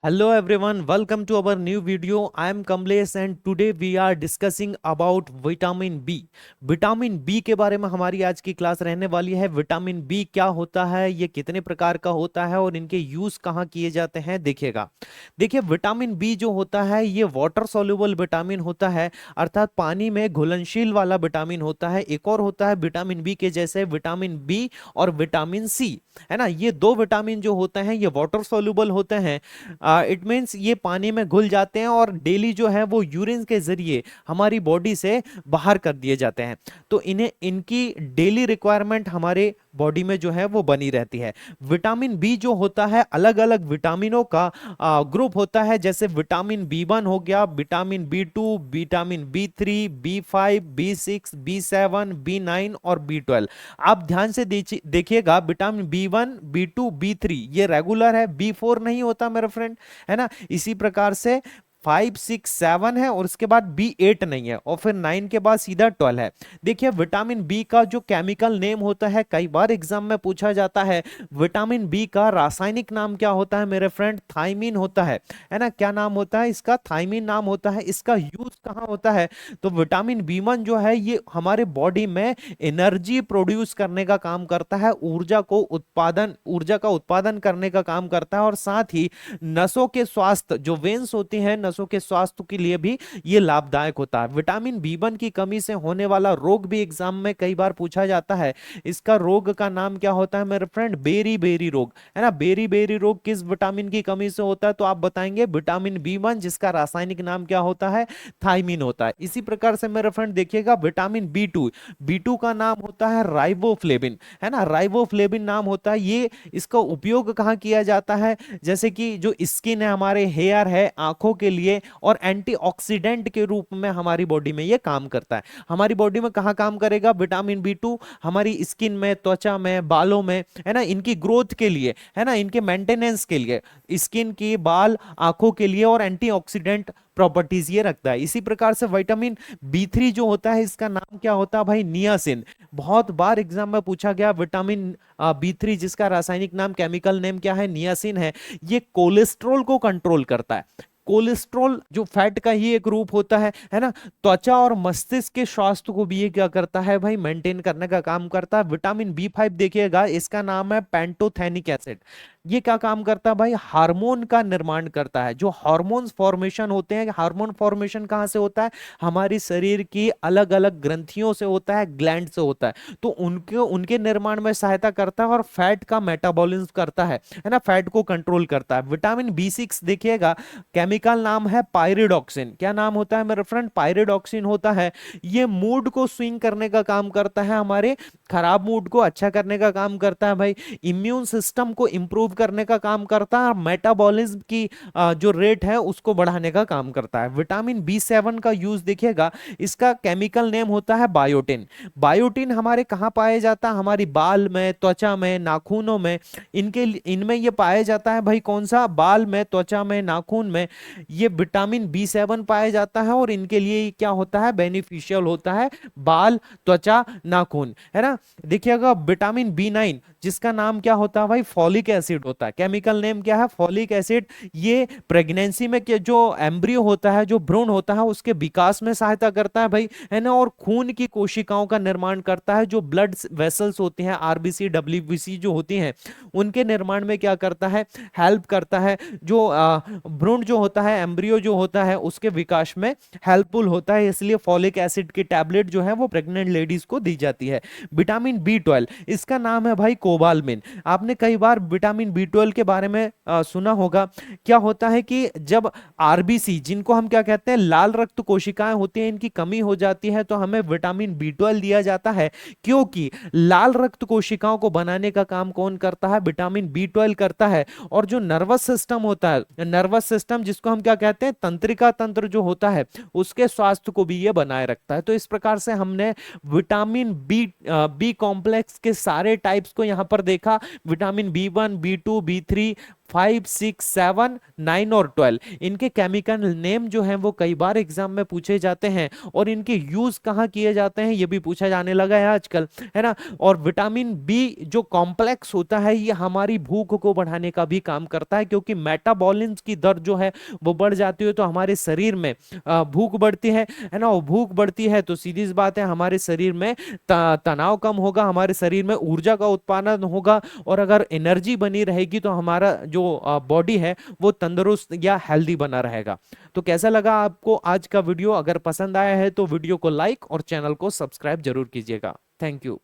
Hello everyone, welcome to our new video. I am Kamlesh and today we are discussing about vitamin B. Vitamin B के बारे में हमारी आज की class रहने वाली है। विटामिन बी क्या होता है, ये कितने प्रकार का होता है और इनके यूज कहाँ किए जाते हैं, देखिएगा। देखिए, विटामिन बी जो होता है ये वाटर सॉल्युबल विटामिन होता है, अर्थात पानी में घुलनशील वाला विटामिन होता है। एक और होता है विटामिन बी के जैसे विटामिन बी और विटामिन सी, है ना। ये दो विटामिन जो होते हैं ये वाटर सॉल्युबल होते हैं। इट मीन्स ये पानी में घुल जाते हैं और डेली जो है वो यूरिन के जरिए हमारी बॉडी से बाहर कर दिए जाते हैं। तो इन्हें इनकी डेली रिक्वायरमेंट हमारे बॉडी में जो है वो बनी रहती है। विटामिन बी जो होता है अलग अलग विटामिनों का ग्रुप होता है, जैसे विटामिन बी वन हो गया, vitamin B two, vitamin B three, B five, B six, B seven, B nine और बी ट्वेल्व। आप ध्यान से देखिएगा, vitamin B one, B two, B three ये रेगुलर है, बी फोर नहीं होता मेरे फ्रेंड, है ना। इसी प्रकार से 5 6 7 है और उसके बाद B8 नहीं है और फिर 9 के बाद सीधा 12 है। देखिए, विटामिन बी का जो केमिकल नेम होता है, कई बार एग्जाम में पूछा जाता है विटामिन बी का रासायनिक नाम क्या होता है मेरे फ्रेंड, थाइमीन होता है ना। क्या नाम होता है इसका, थाइमीन नाम होता है। इसका यूज कहाँ होता है, तो विटामिन बी वन जो है ये हमारे बॉडी में एनर्जी प्रोड्यूस करने का काम करता है, ऊर्जा का उत्पादन करने का काम करता है और साथ ही नसों के स्वास्थ्य, जो वेन्स होती हैं नसों के स्वास्थ्य के लिए भी ये लाभदायक होता है। विटामिन बी वन की कमी से होने वाला रोग भी एग्जाम में कई बार पूछा जाता है। इसका रोग का नाम क्या होता है मेरे फ्रेंड, बेरी बेरी रोग, है ना। बेरी बेरी रोग किस विटामिन की कमी से होता है, तो आप बताएंगे विटामिन बी वन, जिसका रासायनिक नाम क्या होता है, थाइमीन होता है। इसी प्रकार से मेरे फ्रेंड देखिएगा, vitamin B two, B two का नाम होता है राइबोफ्लेविन, है ना। राइबोफ्लेविन नाम होता है। ये इसका उपयोग कहाँ किया जाता है, जैसे कि जो स्किन है, हमारे हेयर है, आंखों के लिए और एंटीऑक्सीडेंट के रूप में हमारी बॉडी में ये काम करता है। हमारी बॉडी में कहाँ काम करेगा विटामिन बी टू, हमारी स्किन में, त्वचा में, बालों में, है ना, इनकी ग्रोथ के लिए, है ना, इनके मेंटेनेंस के लिए, स्किन की, बाल, आंखों के लिए और एंटीऑक्सीडेंट प्रॉपर्टीज ये रखता है। इसी प्रकार से विटामिन बी थ्री जो होता है इसका नाम क्या होता है भाई, नियासिन। बहुत बार एग्जाम में पूछा गया विटामिन बी थ्री, जिसका रासायनिक नाम, केमिकल नेम क्या है, नियासिन है। ये कोलेस्ट्रॉल को कंट्रोल करता है। कोलेस्ट्रॉल जो फैट का ही एक रूप होता है ना। त्वचा और मस्तिष्क के स्वास्थ्य को भी ये क्या करता है भाई, मेंटेन करने का काम करता है। विटामिन बी फाइव देखिएगा, इसका नाम है पैंटोथेनिक एसिड। ये क्या काम करता है भाई, हार्मोन का निर्माण करता है। जो हार्मोन्स फॉर्मेशन होते हैं, हार्मोन फॉर्मेशन कहाँ से होता है, हमारी शरीर की अलग अलग ग्रंथियों से होता है, ग्लैंड से होता है। तो उनके उनके निर्माण में सहायता करता है और फैट का मेटाबॉलिज्म करता है ना, फैट को कंट्रोल करता है। विटामिन बी सिक्स देखिएगा, केमिकल नाम है पायरिडॉक्सिन। क्या नाम होता है मेरे फ्रेंड, पायरिडॉक्सिन होता है। ये मूड को स्विंग करने का काम करता है, हमारे खराब मूड को अच्छा करने का काम करता है भाई। इम्यून सिस्टम को इंप्रूव करने का काम करता है और मेटाबॉलिज्म की जो रेट है उसको बढ़ाने का काम करता है। विटामिन बी सेवन का यूज देखिएगा, इसका केमिकल नेम होता है बायोटिन। बायोटिन हमारे कहाँ पाया जाता है, हमारी बाल में, त्वचा में, नाखूनों में, इनमें ये पाया जाता है भाई। कौन सा, बाल में, त्वचा में, नाखून में ये विटामिन बी सेवन पाया जाता है और इनके लिए क्या होता है, बेनिफिशियल होता है, बाल, त्वचा, नाखून, है ना। देखिएगा विटामिन बी नाइन, जिसका नाम क्या होता है भाई, फॉलिक एसिड होता है। केमिकल नेम क्या है, फॉलिक एसिड। ये प्रेगनेंसी में जो एम्ब्रियो होता है, जो भ्रूण होता है, उसके विकास में सहायता करता है भाई, है ना। और खून की कोशिकाओं का निर्माण करता है। जो ब्लड वेसल्स होती हैं, आरबीसी, डब्ल्यूबीसी जो होती हैं, उनके निर्माण में क्या करता है, हेल्प करता है। जो भ्रूण जो होता है, एम्ब्रियो जो होता है, उसके विकास में हेल्पफुल होता है। इसलिए फॉलिक एसिड की टैबलेट जो है वो प्रेग्नेंट लेडीज को दी जाती है। विटामिन बी ट्वेल्व, इसका नाम है भाई कोबालमिन। आपने कई बार विटामिन बी ट्वेल्व के बारे में सुना होगा। क्या होता है कि जब आरबीसी, जिनको हम क्या कहते हैं, लाल रक्त कोशिकाएं होती हैं, इनकी कमी हो जाती है तो हमें विटामिन बी ट्वेल्व दिया जाता है। क्योंकि लाल रक्त कोशिकाओं को बनाने का काम कौन करता है, विटामिन बी ट्वेल्व करता है। और जो नर्वस सिस्टम होता है, नर्वस सिस्टम जिसको हम क्या कहते हैं, तंत्रिका तंत्र जो होता है, उसके स्वास्थ्य को भी ये बनाए रखता है। तो इस प्रकार से हमने विटामिन बी कॉम्प्लेक्स के सारे टाइप्स को यहां पर देखा। Vitamin B one, B two, B three, 5, 6, 7, 9 और 12, इनके केमिकल नेम जो हैं वो कई बार एग्जाम में पूछे जाते हैं और इनके यूज कहाँ किए जाते हैं ये भी पूछा जाने लगा है आजकल, है ना। और विटामिन बी जो कॉम्प्लेक्स होता है ये हमारी भूख को बढ़ाने का भी काम करता है, क्योंकि मेटाबॉलिज्म की दर जो है वो बढ़ जाती है तो हमारे शरीर में भूख बढ़ती है ना। वो भूख बढ़ती है तो सीधी सी बात है हमारे शरीर में तनाव कम होगा, हमारे शरीर में ऊर्जा का उत्पादन होगा, और अगर एनर्जी बनी रहेगी तो हमारा जो बॉडी है वो तंदुरुस्त या हेल्दी बना रहेगा। तो कैसा लगा आपको आज का वीडियो? अगर पसंद आया है तो वीडियो को लाइक और चैनल को सब्सक्राइब जरूर कीजिएगा। Thank you.